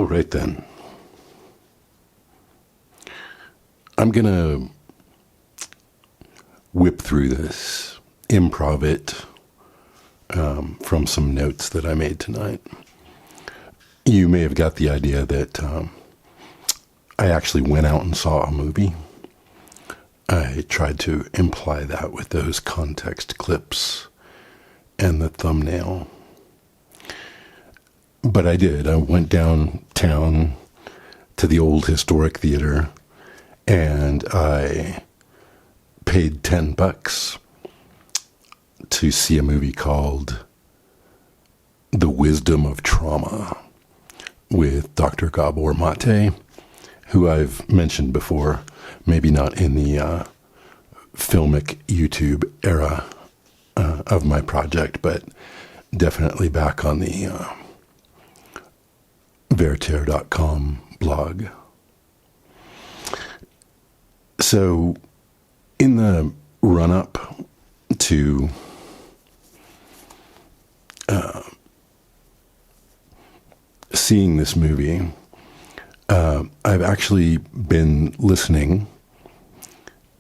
All right then. I'm going to whip through this, improv it from some notes that I made tonight. You may have got the idea that I actually went out and saw a movie. I tried to imply that with those context clips and the thumbnail. But I did. I went downtown to the old historic theater and I paid $10 to see a movie called The Wisdom of Trauma with Dr. Gabor Maté, who I've mentioned before, maybe not in the filmic YouTube era of my project, but definitely back on the verter.com blog. So in the run-up to seeing this movie, I've actually been listening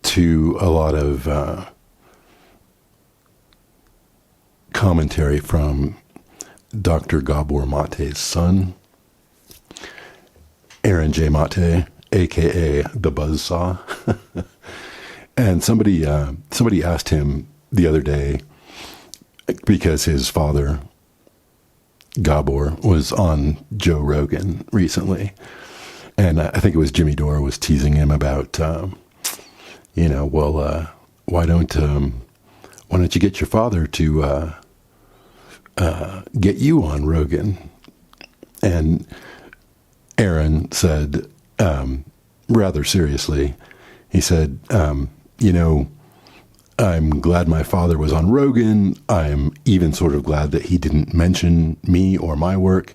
to a lot of commentary from Dr. Gabor Maté's son, Aaron J. Maté, a.k.a. the Buzzsaw. And somebody asked him the other day, because his father, Gabor, was on Joe Rogan recently. And I think it was Jimmy Dore was teasing him about, why don't you get your father to get you on Rogan? And Aaron said, rather seriously, he said, I'm glad my father was on Rogan. I'm even sort of glad that he didn't mention me or my work,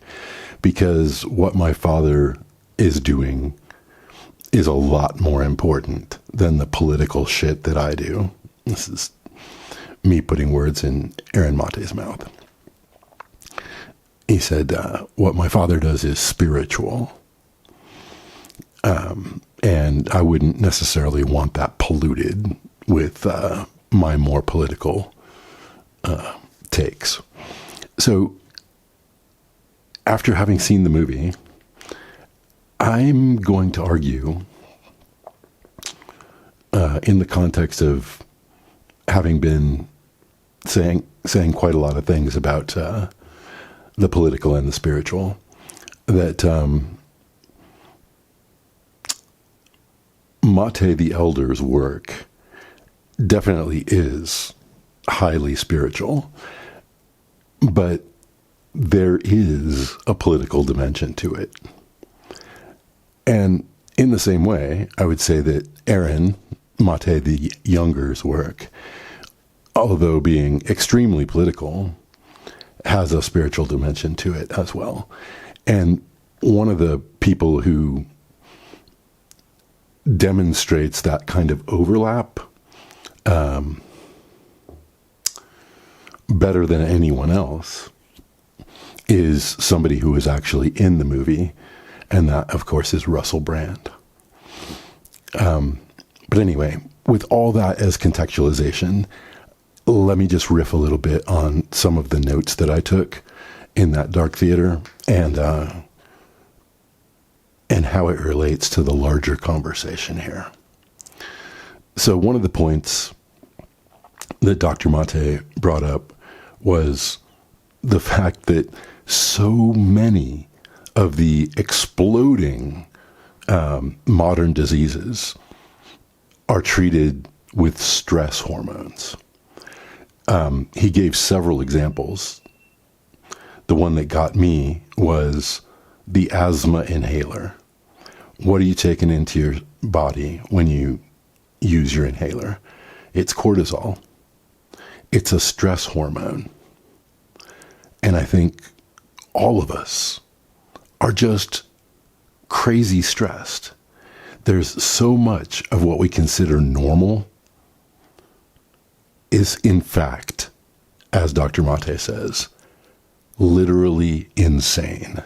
because what my father is doing is a lot more important than the political shit that I do. This is me putting words in Aaron Maté's mouth. He said, what my father does is spiritual. And I wouldn't necessarily want that polluted with my more political takes. So after having seen the movie, I'm going to argue in the context of having been saying quite a lot of things about the political and the spiritual, that Maté the Elder's work definitely is highly spiritual, but there is a political dimension to it. And in the same way, I would say that Aaron Maté the Younger's work, although being extremely political, has a spiritual dimension to it as well. And one of the people who demonstrates that kind of overlap better than anyone else is somebody who was actually in the movie, and that, of course, is Russell Brand. But anyway, with all that as contextualization, let me just riff a little bit on some of the notes that I took in that dark theater and how it relates to the larger conversation here. So one of the points that Dr. Maté brought up was the fact that so many of the exploding modern diseases are treated with stress hormones. He gave several examples. The one that got me was the asthma inhaler. What are you taking into your body when you use your inhaler? It's cortisol. It's a stress hormone. And I think all of us are just crazy stressed. There's so much of what we consider normal is, in fact, as Dr. Maté says, literally insane.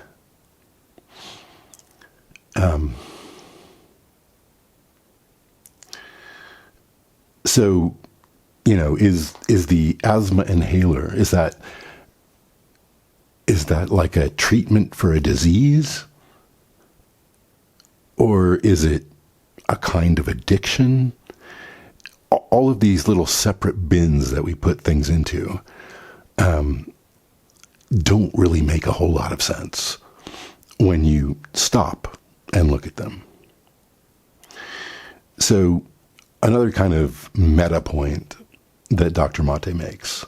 So, is the asthma inhaler, is that like a treatment for a disease? Or is it a kind of addiction? All of these little separate bins that we put things into don't really make a whole lot of sense when you stop and look at them. So another kind of meta point that Dr. Maté makes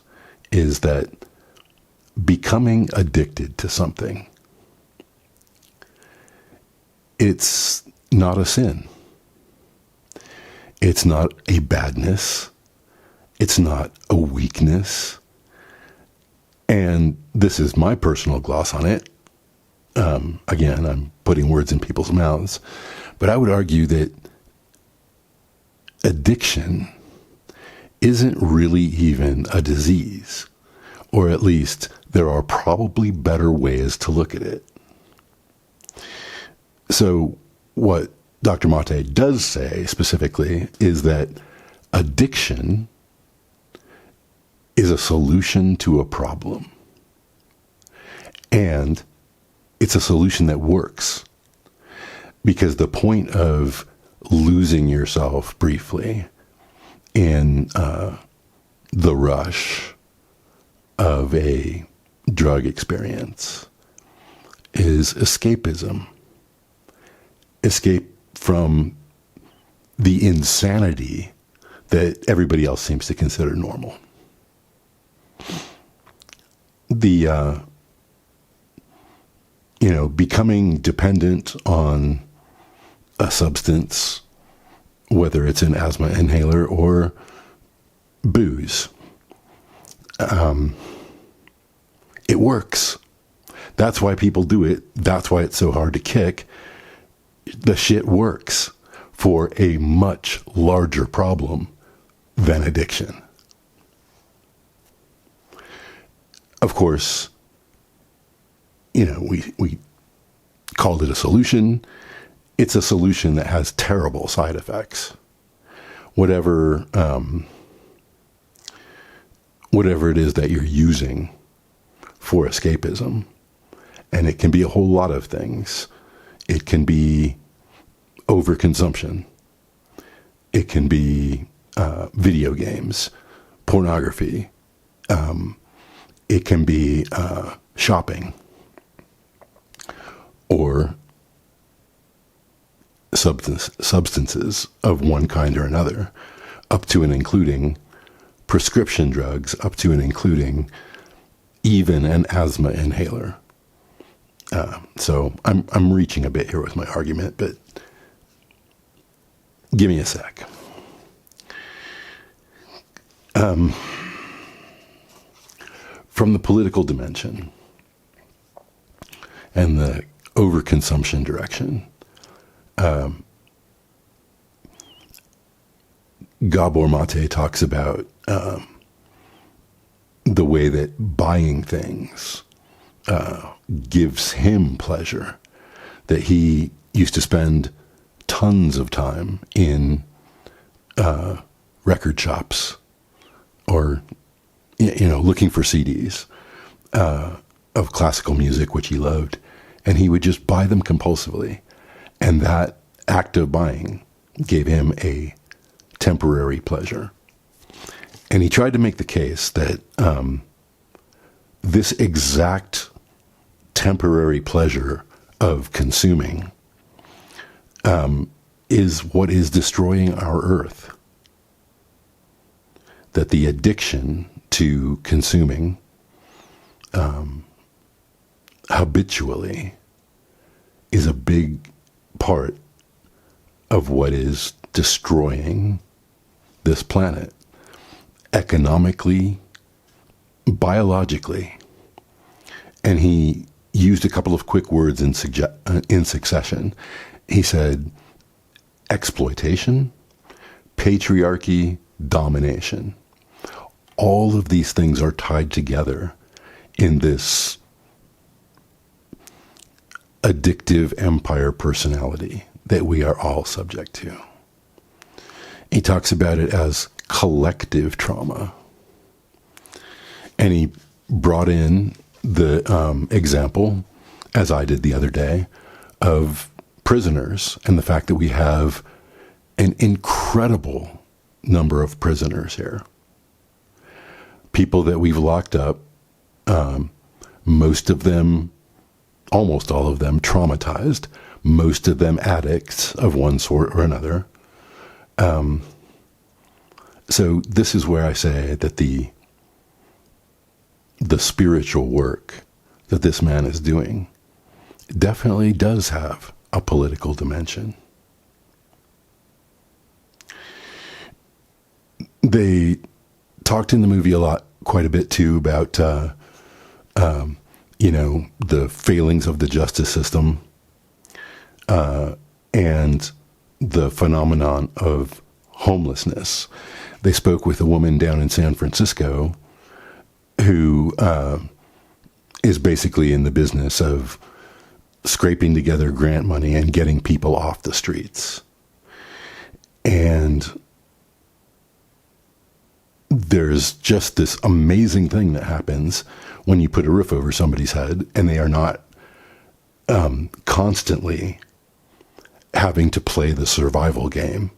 is that becoming addicted to something, it's not a sin. It's not a badness. It's not a weakness. And this is my personal gloss on it. Again, I'm putting words in people's mouths. But I would argue that addiction isn't really even a disease. Or at least there are probably better ways to look at it. So what Dr. Maté does say specifically is that addiction is a solution to a problem. And it's a solution that works. Because the point of losing yourself briefly in the rush of a drug experience is escapism. Escape from the insanity that everybody else seems to consider normal. The, becoming dependent on a substance, whether it's an asthma inhaler or booze, it works. That's why people do it. That's why it's so hard to kick. The shit works for a much larger problem than addiction. Of course, we called it a solution. It's a solution that has terrible side effects. Whatever it is that you're using for escapism, and it can be a whole lot of things. It can be overconsumption. It can be video games, pornography. It can be shopping or substances of one kind or another, up to and including prescription drugs, up to and including even an asthma inhaler. So I'm reaching a bit here with my argument, but give me a sec. From the political dimension and the overconsumption direction, Gabor Maté talks about the way that buying things gives him pleasure, that he used to spend tons of time in record shops or looking for CDs of classical music, which he loved, and he would just buy them compulsively. And that act of buying gave him a temporary pleasure. And he tried to make the case that this exact temporary pleasure of consuming is what is destroying our earth. That the addiction to consuming habitually is a big part of what is destroying this planet, economically, biologically. And he used a couple of quick words in succession. He said, exploitation, patriarchy, domination. All of these things are tied together in this addictive empire personality that we are all subject to. He talks about it as collective trauma. And he brought in the example, as I did the other day, of prisoners and the fact that we have an incredible number of prisoners here. People that we've locked up, most of them, almost all of them, traumatized, most of them addicts of one sort or another. So this is where I say that the spiritual work that this man is doing definitely does have a political dimension. They talked in the movie quite a bit too, about, the failings of the justice system, and the phenomenon of homelessness. They spoke with a woman down in San Francisco who is basically in the business of scraping together grant money and getting people off the streets. And there's just this amazing thing that happens when you put a roof over somebody's head and they are not constantly having to play the survival game,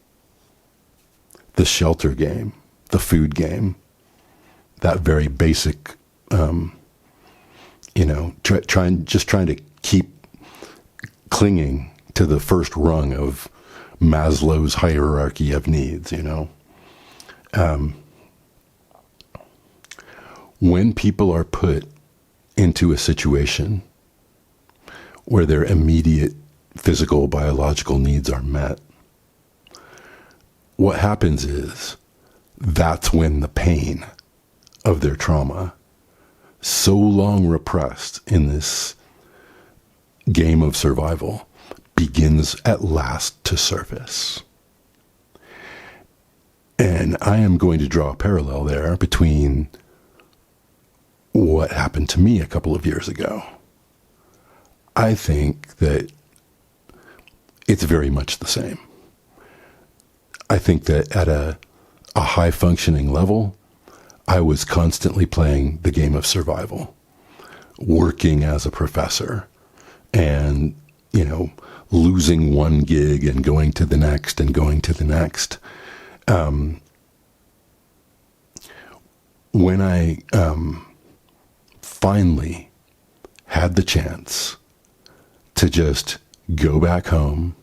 the shelter game, the food game, that very basic, trying to keep clinging to the first rung of Maslow's hierarchy of needs, When people are put into a situation where their immediate physical, biological needs are met, what happens is that's when the pain of their trauma, so long repressed in this game of survival, begins at last to surface. And I am going to draw a parallel there between what happened to me a couple of years ago. I think that it's very much the same. I think that at a high functioning level, I was constantly playing the game of survival, working as a professor and, losing one gig and going to the next and going to the next. When I finally had the chance to just go back home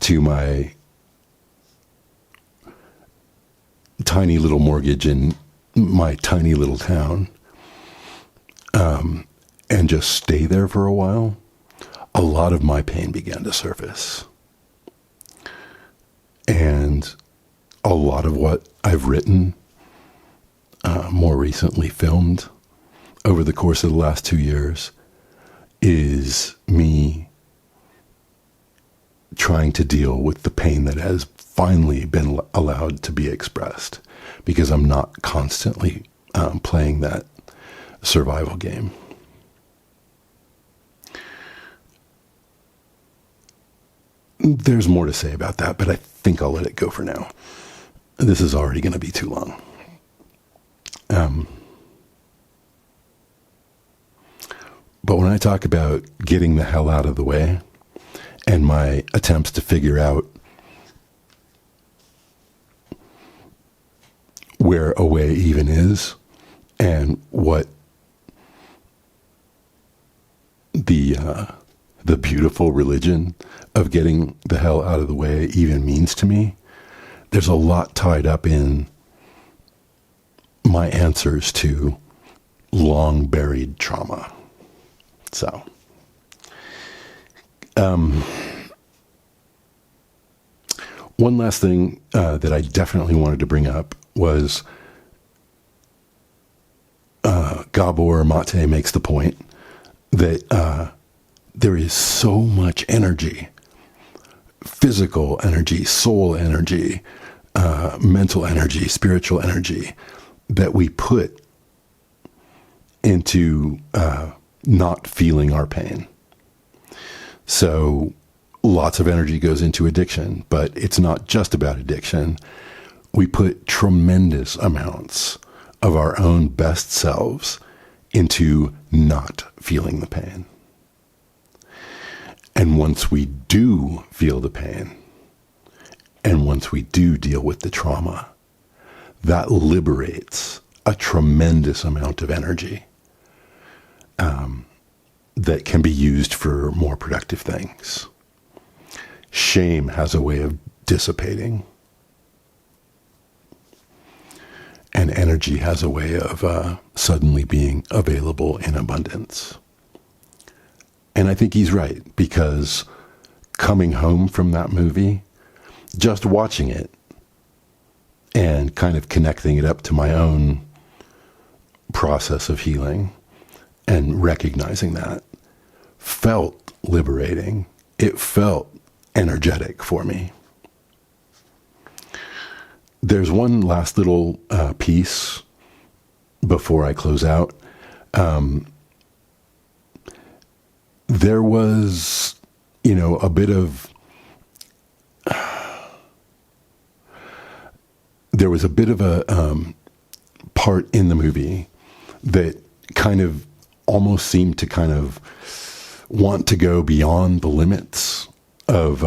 to my tiny little mortgage in my tiny little town, and just stay there for a while, a lot of my pain began to surface. And a lot of what I've written, more recently filmed over the course of the last 2 years, is me trying to deal with the pain that has finally been allowed to be expressed, because I'm not constantly playing that survival game. There's more to say about that, but I think I'll let it go for now. This is already going to be too long. But when I talk about getting the hell out of the way and my attempts to figure out where a way even is and what the beautiful religion of getting the hell out of the way even means to me, there's a lot tied up in my answers to long buried trauma. So, one last thing that I definitely wanted to bring up was Gabor Maté makes the point that there is so much energy, physical energy, soul energy, mental energy, spiritual energy, that we put into not feeling our pain, So lots of energy goes into addiction, but it's not just about addiction. We put tremendous amounts of our own best selves into not feeling the pain. And once we do feel the pain, and once we do deal with the trauma, that liberates a tremendous amount of energy that can be used for more productive things. Shame has a way of dissipating, and energy has a way of suddenly being available in abundance. And I think he's right, because coming home from that movie, just watching it and kind of connecting it up to my own process of healing and recognizing that felt liberating. It felt energetic for me. There's one last little piece before I close out. There was, a bit of a part in the movie that kind of almost seemed to kind of want to go beyond the limits of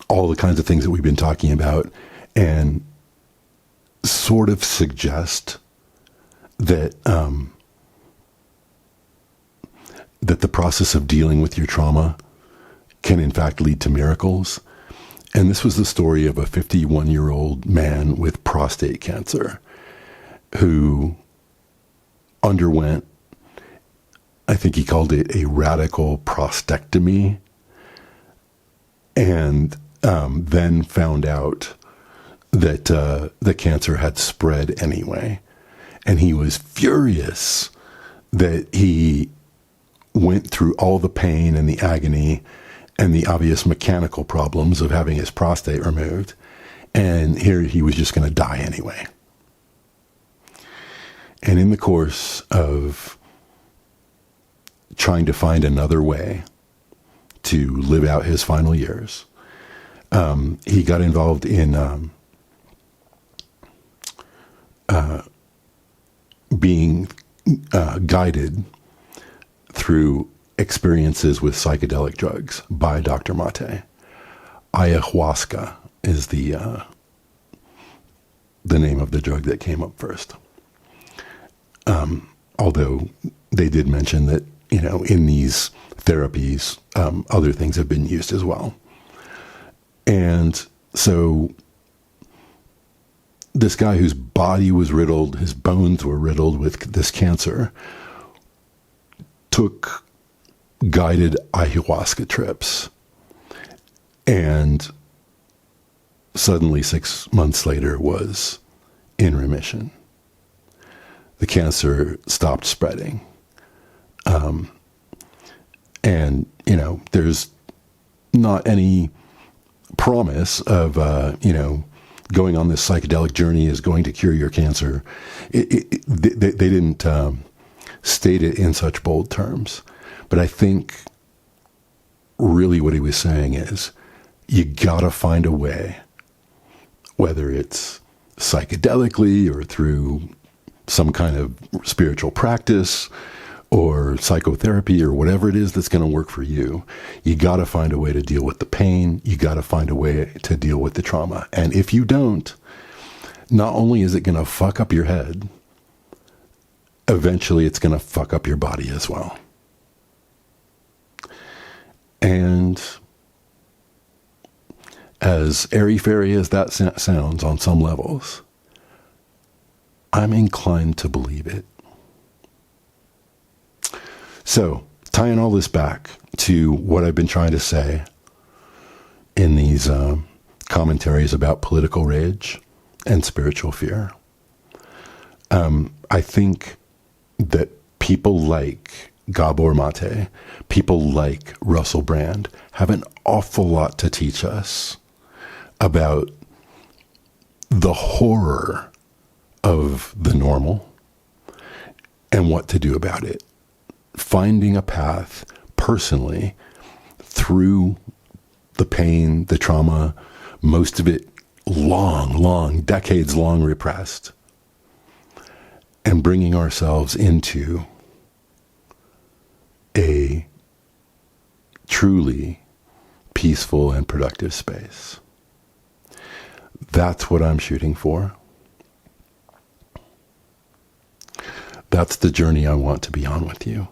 all the kinds of things that we've been talking about, and sort of suggest that that the process of dealing with your trauma can in fact lead to miracles. And this was the story of a 51-year-old man with prostate cancer who underwent, I think he called it a radical prostatectomy, and then found out that the cancer had spread anyway. And he was furious that he went through all the pain and the agony and the obvious mechanical problems of having his prostate removed, and here he was just going to die anyway. And in the course of trying to find another way to live out his final years, he got involved in being guided through experiences with psychedelic drugs by Dr. Maté. Ayahuasca is the name of the drug that came up first. Although they did mention that, in these therapies, other things have been used as well. And so this guy whose body was riddled, his bones were riddled with this cancer, took guided ayahuasca trips, and suddenly 6 months later was in remission. The cancer stopped spreading. And, there's not any promise of, going on this psychedelic journey is going to cure your cancer. They didn't state it in such bold terms. But I think really what he was saying is, you gotta find a way, whether it's psychedelically or through some kind of spiritual practice or psychotherapy or whatever it is that's going to work for you. You got to find a way to deal with the pain. You got to find a way to deal with the trauma. And if you don't, not only is it going to fuck up your head, eventually it's going to fuck up your body as well. And as airy-fairy as that sounds on some levels, I'm inclined to believe it. So, tying all this back to what I've been trying to say in these commentaries about political rage and spiritual fear, I think that people like Gabor Maté, people like Russell Brand, have an awful lot to teach us about the horror of the normal and what to do about it. Finding a path, personally through the pain, the trauma, most of it long, decades long repressed, and bringing ourselves into a truly peaceful and productive space. That's what I'm shooting for. That's the journey I want to be on with you.